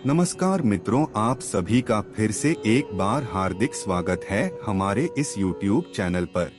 नमस्कार मित्रों, आप सभी का फिर से एक बार हार्दिक स्वागत है हमारे इस YouTube चैनल पर।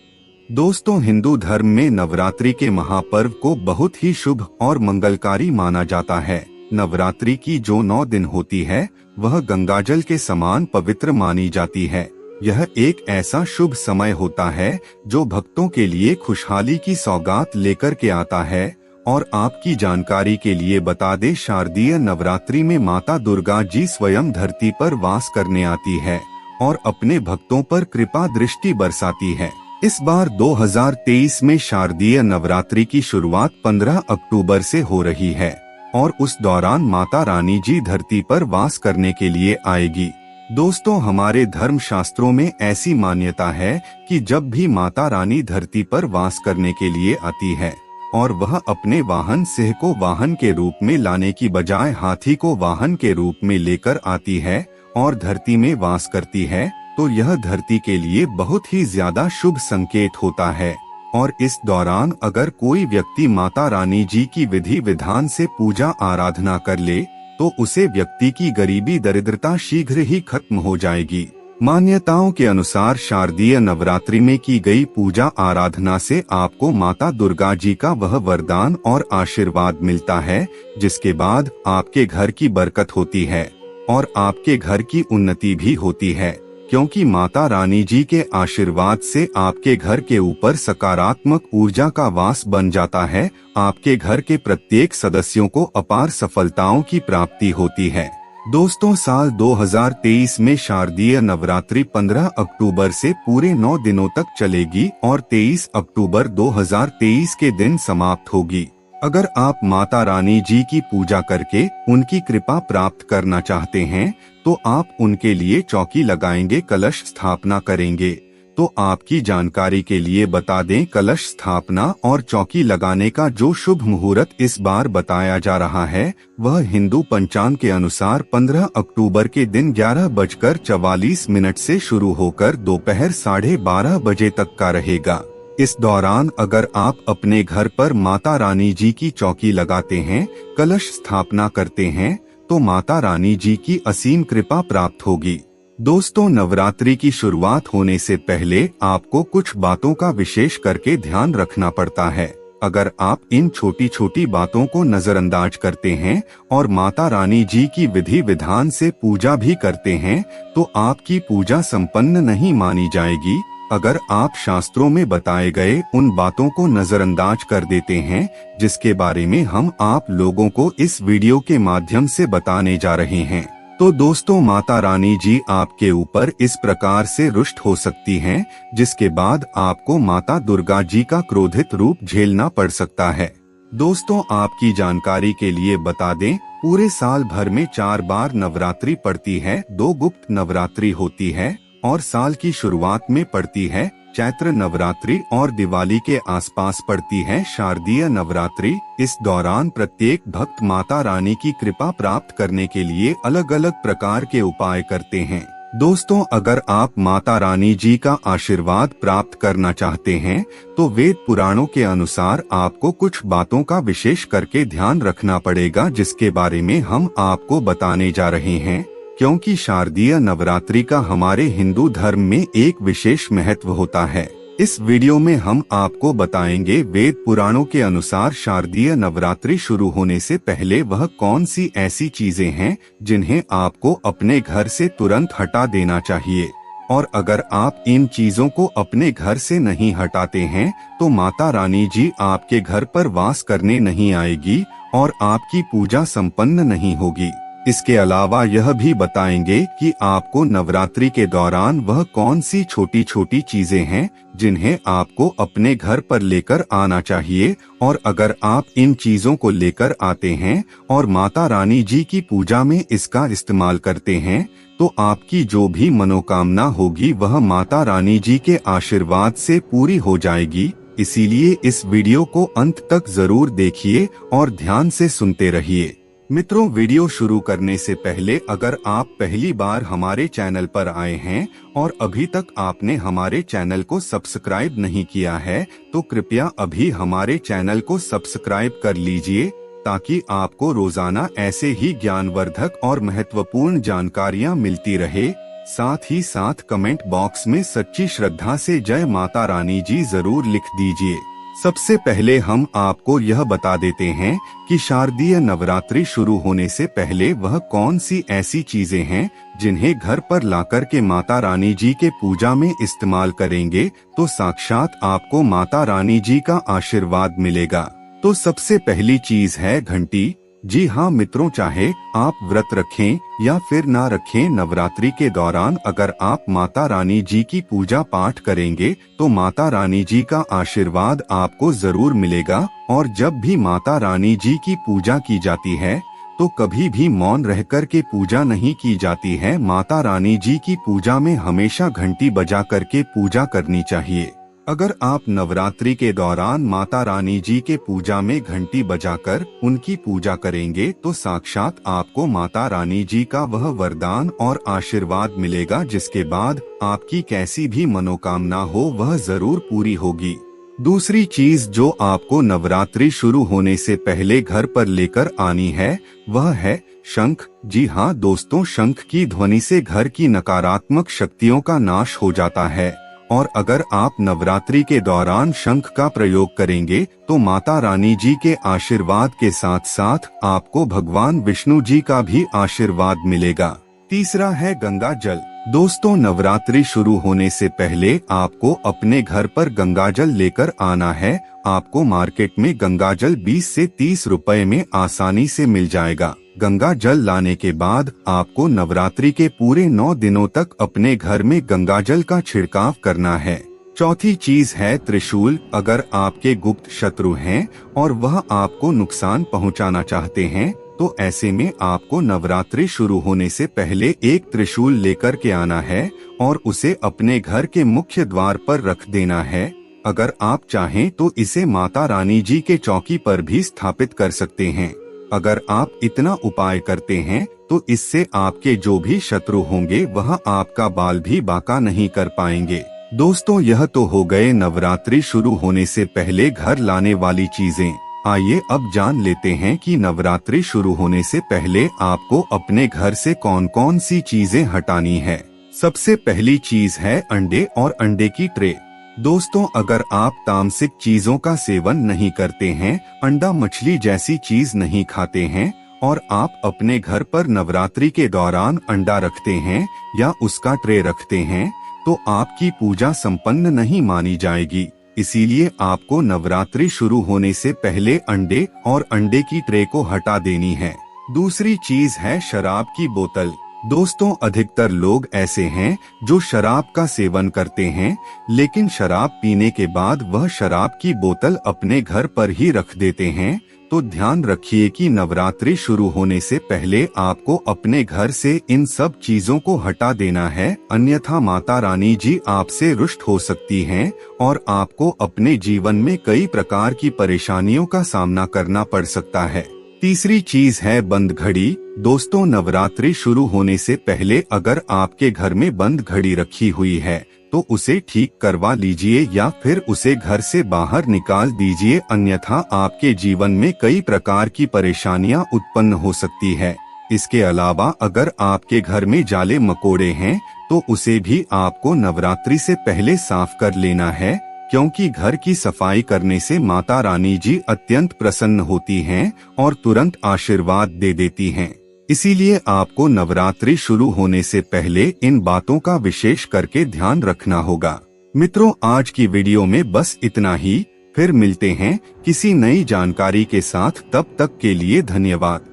दोस्तों, हिंदू धर्म में नवरात्रि के महापर्व को बहुत ही शुभ और मंगलकारी माना जाता है। नवरात्रि की जो 9 दिन होती है वह गंगाजल के समान पवित्र मानी जाती है। यह एक ऐसा शुभ समय होता है जो भक्तों के लिए खुशहाली की सौगात लेकर के आता है। और आपकी जानकारी के लिए बता दें, शारदीय नवरात्रि में माता दुर्गा जी स्वयं धरती पर वास करने आती है और अपने भक्तों पर कृपा दृष्टि बरसाती है। इस बार 2023 में शारदीय नवरात्रि की शुरुआत 15 अक्टूबर से हो रही है और उस दौरान माता रानी जी धरती पर वास करने के लिए आएगी। दोस्तों, हमारे धर्म शास्त्रों में ऐसी मान्यता है कि जब भी माता रानी धरती पर वास करने के लिए आती है और वह अपने वाहन सिंह को वाहन के रूप में लाने की बजाय हाथी को वाहन के रूप में लेकर आती है और धरती में वास करती है, तो यह धरती के लिए बहुत ही ज्यादा शुभ संकेत होता है। और इस दौरान अगर कोई व्यक्ति माता रानी जी की विधि विधान से पूजा आराधना कर ले तो उसे व्यक्ति की गरीबी दरिद्रता शीघ्र ही खत्म हो जाएगी। मान्यताओं के अनुसार शारदीय नवरात्रि में की गई पूजा आराधना से आपको माता दुर्गा जी का वह वरदान और आशीर्वाद मिलता है जिसके बाद आपके घर की बरकत होती है और आपके घर की उन्नति भी होती है, क्योंकि माता रानी जी के आशीर्वाद से आपके घर के ऊपर सकारात्मक ऊर्जा का वास बन जाता है। आपके घर के प्रत्येक सदस्यों को अपार सफलताओं की प्राप्ति होती है। दोस्तों, साल 2023 में शारदीय नवरात्रि 15 अक्टूबर से पूरे 9 दिनों तक चलेगी और 23 अक्टूबर 2023 के दिन समाप्त होगी। अगर आप माता रानी जी की पूजा करके उनकी कृपा प्राप्त करना चाहते हैं तो आप उनके लिए चौकी लगाएंगे, कलश स्थापना करेंगे। तो आपकी जानकारी के लिए बता दें, कलश स्थापना और चौकी लगाने का जो शुभ मुहूर्त इस बार बताया जा रहा है वह हिंदू पंचांग के अनुसार 15 अक्टूबर के दिन 11:44 से शुरू होकर दोपहर 12:30 बजे तक का रहेगा। इस दौरान अगर आप अपने घर पर माता रानी जी की चौकी लगाते हैं, कलश स्थापना करते हैं तो माता रानी जी की असीम कृपा प्राप्त होगी। दोस्तों, नवरात्रि की शुरुआत होने से पहले आपको कुछ बातों का विशेष करके ध्यान रखना पड़ता है। अगर आप इन छोटी छोटी बातों को नजरअंदाज करते हैं और माता रानी जी की विधि विधान से पूजा भी करते हैं तो आपकी पूजा संपन्न नहीं मानी जाएगी। अगर आप शास्त्रों में बताए गए उन बातों को नजरअंदाज कर देते हैं जिसके बारे में हम आप लोगों को इस वीडियो के माध्यम से बताने जा रहे हैं, तो दोस्तों माता रानी जी आपके ऊपर इस प्रकार से रुष्ट हो सकती हैं जिसके बाद आपको माता दुर्गा जी का क्रोधित रूप झेलना पड़ सकता है। दोस्तों, आपकी जानकारी के लिए बता दें, पूरे साल भर में 4 बार नवरात्रि पड़ती है। 2 गुप्त नवरात्रि होती है और साल की शुरुआत में पड़ती है चैत्र नवरात्रि और दिवाली के आसपास पड़ती है शारदीय नवरात्रि। इस दौरान प्रत्येक भक्त माता रानी की कृपा प्राप्त करने के लिए अलग अलग प्रकार के उपाय करते हैं। दोस्तों, अगर आप माता रानी जी का आशीर्वाद प्राप्त करना चाहते हैं तो वेद पुराणों के अनुसार आपको कुछ बातों का विशेष करके ध्यान रखना पड़ेगा जिसके बारे में हम आपको बताने जा रहे हैं, क्योंकि शारदीय नवरात्रि का हमारे हिंदू धर्म में एक विशेष महत्व होता है। इस वीडियो में हम आपको बताएंगे वेद पुराणों के अनुसार शारदीय नवरात्रि शुरू होने से पहले वह कौन सी ऐसी चीजें हैं जिन्हें आपको अपने घर से तुरंत हटा देना चाहिए, और अगर आप इन चीजों को अपने घर से नहीं हटाते हैं तो माता रानी जी आपके घर पर वास करने नहीं आएगी और आपकी पूजा संपन्न नहीं होगी। इसके अलावा यह भी बताएंगे कि आपको नवरात्रि के दौरान वह कौन सी छोटी छोटी चीजें हैं जिन्हें आपको अपने घर पर लेकर आना चाहिए, और अगर आप इन चीजों को लेकर आते हैं और माता रानी जी की पूजा में इसका इस्तेमाल करते हैं तो आपकी जो भी मनोकामना होगी वह माता रानी जी के आशीर्वाद से पूरी हो जाएगी। इसीलिए इस वीडियो को अंत तक जरूर देखिए और ध्यान से सुनते रहिए। मित्रों, वीडियो शुरू करने से पहले अगर आप पहली बार हमारे चैनल पर आए हैं और अभी तक आपने हमारे चैनल को सब्सक्राइब नहीं किया है तो कृपया अभी हमारे चैनल को सब्सक्राइब कर लीजिए ताकि आपको रोजाना ऐसे ही ज्ञानवर्धक और महत्वपूर्ण जानकारियाँ मिलती रहे। साथ ही साथ कमेंट बॉक्स में सच्ची श्रद्धा से जय माता रानी जी जरूर लिख दीजिए। सबसे पहले हम आपको यह बता देते हैं कि शारदीय नवरात्रि शुरू होने से पहले वह कौन सी ऐसी चीजें हैं जिन्हें घर पर लाकर के माता रानी जी के पूजा में इस्तेमाल करेंगे तो साक्षात आपको माता रानी जी का आशीर्वाद मिलेगा। तो सबसे पहली चीज है घंटी। जी हाँ मित्रों, चाहे आप व्रत रखें या फिर ना रखें, नवरात्रि के दौरान अगर आप माता रानी जी की पूजा पाठ करेंगे तो माता रानी जी का आशीर्वाद आपको जरूर मिलेगा। और जब भी माता रानी जी की पूजा की जाती है तो कभी भी मौन रहकर के पूजा नहीं की जाती है। माता रानी जी की पूजा में हमेशा घंटी बजा करके पूजा करनी चाहिए। अगर आप नवरात्रि के दौरान माता रानी जी के पूजा में घंटी बजाकर उनकी पूजा करेंगे तो साक्षात आपको माता रानी जी का वह वरदान और आशीर्वाद मिलेगा, जिसके बाद आपकी कैसी भी मनोकामना हो वह जरूर पूरी होगी। दूसरी चीज जो आपको नवरात्रि शुरू होने से पहले घर पर लेकर आनी है वह है शंख। जी हाँ दोस्तों, शंख की ध्वनि से घर की नकारात्मक शक्तियों का नाश हो जाता है। और अगर आप नवरात्रि के दौरान शंख का प्रयोग करेंगे तो माता रानी जी के आशीर्वाद के साथ साथ आपको भगवान विष्णु जी का भी आशीर्वाद मिलेगा। तीसरा है गंगा जल। दोस्तों, नवरात्रि शुरू होने से पहले आपको अपने घर पर गंगा जल लेकर आना है। आपको मार्केट में गंगा जल 20 से 30 रुपए में आसानी से मिल जाएगा। गंगा जल लाने के बाद आपको नवरात्रि के पूरे 9 दिनों तक अपने घर में गंगा जल का छिड़काव करना है। चौथी चीज है त्रिशूल। अगर आपके गुप्त शत्रु हैं और वह आपको नुकसान पहुंचाना चाहते हैं तो ऐसे में आपको नवरात्रि शुरू होने से पहले एक त्रिशूल लेकर के आना है और उसे अपने घर के मुख्य द्वार पर रख देना है। अगर आप चाहें तो इसे माता रानी जी के चौकी पर भी स्थापित कर सकते हैं। अगर आप इतना उपाय करते हैं तो इससे आपके जो भी शत्रु होंगे वह आपका बाल भी बांका नहीं कर पाएंगे। दोस्तों, यह तो हो गए नवरात्रि शुरू होने से पहले घर लाने वाली चीजें। आइए अब जान लेते हैं कि नवरात्रि शुरू होने से पहले आपको अपने घर से कौन कौन सी चीजें हटानी है। सबसे पहली चीज है अंडे और अंडे की ट्रे। दोस्तों, अगर आप तामसिक चीजों का सेवन नहीं करते हैं, अंडा मछली जैसी चीज नहीं खाते हैं और आप अपने घर पर नवरात्रि के दौरान अंडा रखते हैं या उसका ट्रे रखते हैं तो आपकी पूजा संपन्न नहीं मानी जाएगी। इसीलिए आपको नवरात्रि शुरू होने से पहले अंडे और अंडे की ट्रे को हटा देनी है। दूसरी चीज है शराब की बोतल। दोस्तों, अधिकतर लोग ऐसे हैं जो शराब का सेवन करते हैं लेकिन शराब पीने के बाद वह शराब की बोतल अपने घर पर ही रख देते हैं। तो ध्यान रखिए कि नवरात्रि शुरू होने से पहले आपको अपने घर से इन सब चीजों को हटा देना है, अन्यथा माता रानी जी आपसे रुष्ट हो सकती हैं और आपको अपने जीवन में कई प्रकार की परेशानियों का सामना करना पड़ सकता है। तीसरी चीज है बंद घड़ी। दोस्तों, नवरात्रि शुरू होने से पहले अगर आपके घर में बंद घड़ी रखी हुई है तो उसे ठीक करवा लीजिए या फिर उसे घर से बाहर निकाल दीजिए, अन्यथा आपके जीवन में कई प्रकार की परेशानियां उत्पन्न हो सकती है। इसके अलावा अगर आपके घर में जाले मकोड़े हैं तो उसे भी आपको नवरात्रि से पहले साफ कर लेना है, क्योंकि घर की सफाई करने से माता रानी जी अत्यंत प्रसन्न होती हैं और तुरंत आशीर्वाद दे देती हैं। इसीलिए आपको नवरात्रि शुरू होने से पहले इन बातों का विशेष करके ध्यान रखना होगा। मित्रों, आज की वीडियो में बस इतना ही। फिर मिलते हैं किसी नई जानकारी के साथ, तब तक के लिए धन्यवाद।